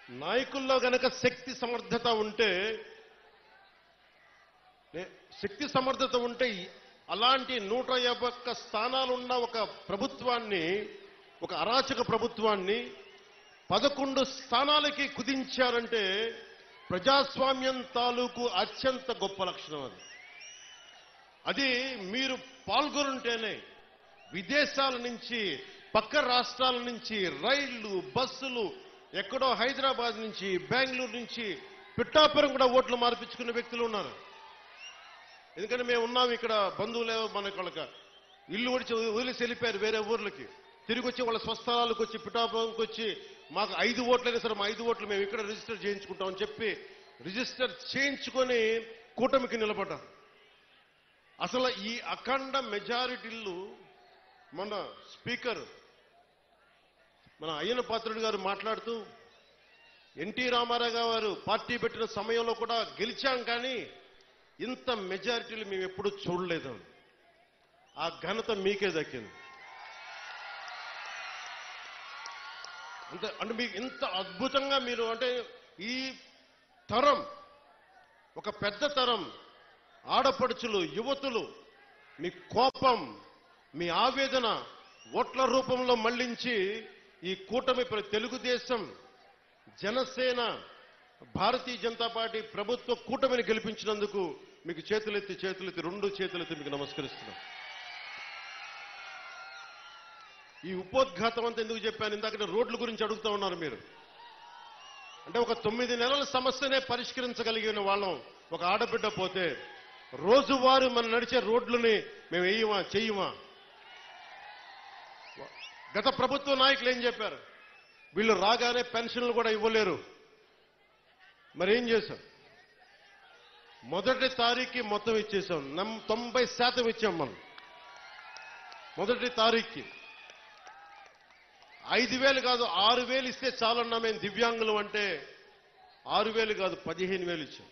నాయకుల్లో గనక శక్తి సమర్థత ఉంటే అలాంటి 151 స్థానాలున్న ఒక ప్రభుత్వాన్ని, ఒక అరాచక ప్రభుత్వాన్ని 11 స్థానాలకి కుదించారంటే ప్రజాస్వామ్యం తాలూకు అత్యంత గొప్ప లక్షణం అది. అది మీరు పాల్గొనుంటేనే విదేశాల నుంచి, పక్క రాష్ట్రాల నుంచి రైళ్లు, బస్సులు, ఎక్కడో హైదరాబాద్ నుంచి, బెంగళూరు నుంచి, పిఠాపురం కూడా ఓట్లు మార్పించుకునే వ్యక్తులు ఉన్నారు. ఎందుకంటే మేము ఉన్నాం ఇక్కడ, బంధువులేవో మనకి వాళ్ళకి ఇల్లు వదిలేసి వెళ్ళిపోయారు వేరే ఊర్లకి. తిరిగి వచ్చి వాళ్ళ స్వస్థలాలకు వచ్చి, పిఠాపురంకి వచ్చి మాకు 5 ఓట్లైనా సరే మా 5 ఓట్లు మేము ఇక్కడ రిజిస్టర్ చేయించుకుంటామని చెప్పి రిజిస్టర్ చేయించుకొని కూటమికి నిలబడ్డారు. అసలు ఈ అఖండ మెజారిటీలు మన స్పీకర్ మన అయ్యన పాత్రుడు గారు మాట్లాడుతూ ఎన్టీ రామారావు గారు పార్టీ పెట్టిన సమయంలో కూడా గెలిచాం, కానీ ఇంత మెజారిటీలు మేము ఎప్పుడూ చూడలేదు. ఆ ఘనత మీకే దక్కింది. అంటే మీకు ఇంత అద్భుతంగా మీరు, అంటే ఈ తరం, ఒక పెద్ద తరం ఆడపడుచులు, యువతులు మీ కోపం, మీ ఆవేదన ఓట్ల రూపంలో మళ్లించి ఈ కూటమి తెలుగుదేశం, జనసేన, భారతీయ జనతా పార్టీ ప్రభుత్వ కూటమిని గెలిపించినందుకు మీకు చేతులెత్తి 2 చేతులెత్తి మీకు నమస్కరిస్తున్నాం. ఈ ఉపోద్ఘాతం అంతా ఎందుకు చెప్పాను? ఇందాక రోడ్ల గురించి అడుగుతూ ఉన్నారు మీరు. అంటే ఒక 9 నెలల సమస్యనే పరిష్కరించగలిగిన వాళ్ళం ఒక ఆడబిడ్డ పోతే, రోజువారీ మనం నడిచే రోడ్లని మేము వేయమా, చెయ్యమా? గత ప్రభుత్వ నాయకులు ఏం చెప్పారు? వీళ్ళు రాగానే పెన్షన్లు కూడా ఇవ్వలేరు. మరి ఏం చేశాం? మొదటి తారీఖుకి మొత్తం ఇచ్చేసాం. 90% ఇచ్చాం మనం మొదటి తారీఖుకి. 5,000 కాదు 6,000 ఇస్తే చాలన్నా మేము దివ్యాంగులు అంటే 6,000 కాదు 15,000 ఇచ్చాం.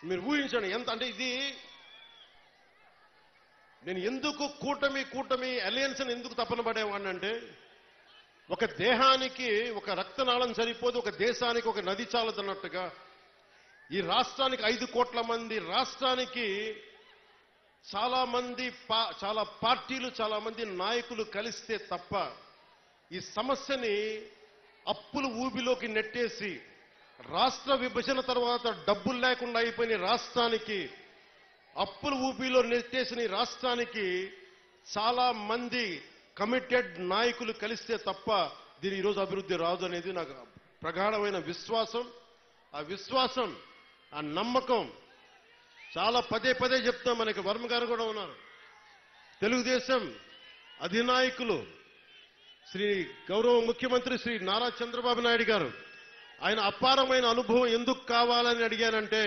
మీరు ఊహించండి ఎంత. అంటే ఇది నేను ఎందుకు కూటమి అలయన్స్ ఎందుకు తపన పడేవాడిని అంటే, ఒక దేహానికి ఒక రక్తనాళం సరిపోదు, ఒక దేశానికి ఒక నది చాలదన్నట్టుగా ఈ రాష్ట్రానికి 5 కోట్ల మంది రాష్ట్రానికి చాలా పార్టీలు, చాలా మంది నాయకులు కలిస్తే తప్ప ఈ సమస్యని అప్పుల ఊబిలోకి నెట్టేసి, రాష్ట్ర విభజన తర్వాత డబ్బులు లేకుండా అయిపోయిన రాష్ట్రానికి, అప్పుల ఊబిలో నెట్టేసిన రాష్ట్రానికి చాలా మంది కమిటెడ్ నాయకులు కలిస్తే తప్ప దీని ఈరోజు అభివృద్ధి రాదు అనేది నాకు ప్రగాఢమైన విశ్వాసం. ఆ విశ్వాసం, ఆ నమ్మకం చాలా పదే చెప్తాం. మనకి వర్మ గారు కూడా ఉన్నారు. తెలుగుదేశం అధినాయకులు శ్రీ గౌరవ ముఖ్యమంత్రి శ్రీ నారా చంద్రబాబు నాయుడు గారు, ఆయన అపారమైన అనుభవం ఎందుకు కావాలని అడిగానంటే,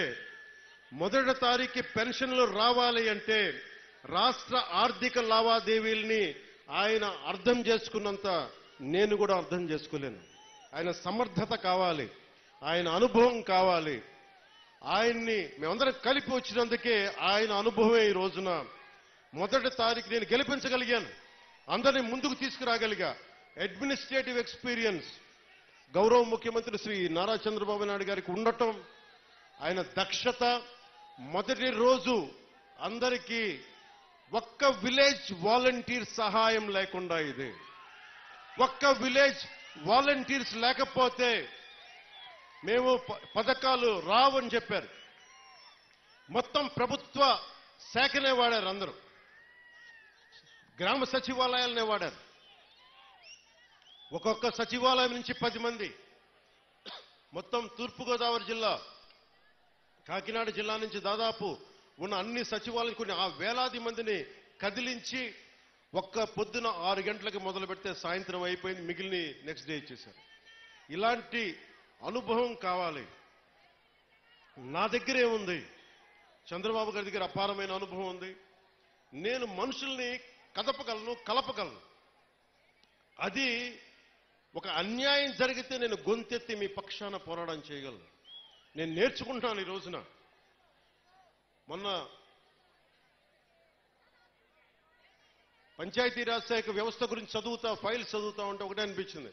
మొదటి తారీఖు పెన్షన్లు రావాలి అంటే రాష్ట్ర ఆర్థిక లావాదేవీల్ని ఆయన అర్థం చేసుకున్నంత నేను కూడా అర్థం చేసుకోలేను. ఆయన సమర్థత కావాలి, ఆయన అనుభవం కావాలి. ఆయన్ని మేమందరం కలిపి వచ్చినందుకే ఆయన అనుభవమే ఈ రోజున మొదటి తారీఖు నేను గెలిపించగలిగాను, అందరినీ ముందుకు తీసుకురాగలిగా. అడ్మినిస్ట్రేటివ్ ఎక్స్పీరియన్స్ గౌరవ ముఖ్యమంత్రి శ్రీ నారా చంద్రబాబు నాయుడు గారికి ఉండటం, ఆయన దక్షత. మొదటి రోజు అందరికీ ఒక్క విలేజ్ వాలంటీర్ సహాయం లేకుండా, ఇది ఒక్క విలేజ్ వాలంటీర్స్ లేకపోతే మేము పథకాలు రావని చెప్పారు. మొత్తం ప్రభుత్వ శాఖనే వాడారు, అందరూ గ్రామ సచివాలయాలనే వాడారు. ఒక్కొక్క సచివాలయం నుంచి 10 మంది. మొత్తం తూర్పుగోదావరి జిల్లా, కాకినాడ జిల్లా నుంచి దాదాపు ఉన్న అన్ని సచివాలయం కొన్ని వేలాది మందిని కదిలించి ఒక్క పొద్దున 6 గంటలకు మొదలు పెడితే సాయంత్రం అయిపోయింది, మిగిలిన నెక్స్ట్ డే ఇచ్చేశారు. ఇలాంటి అనుభవం కావాలి. నా దగ్గరే ఉంది, చంద్రబాబు గారి దగ్గర అపారమైన అనుభవం ఉంది. నేను మనుషుల్ని కలపగలను. అది ఒక అన్యాయం జరిగితే నేను గొంతెత్తి మీ పక్షాన పోరాటం చేయగలను. నేను నేర్చుకుంటాను ఈ రోజున. మొన్న పంచాయతీరాజ్ శాఖ వ్యవస్థ గురించి ఫైల్స్ చదువుతా ఉంటే ఒకటే అనిపించింది.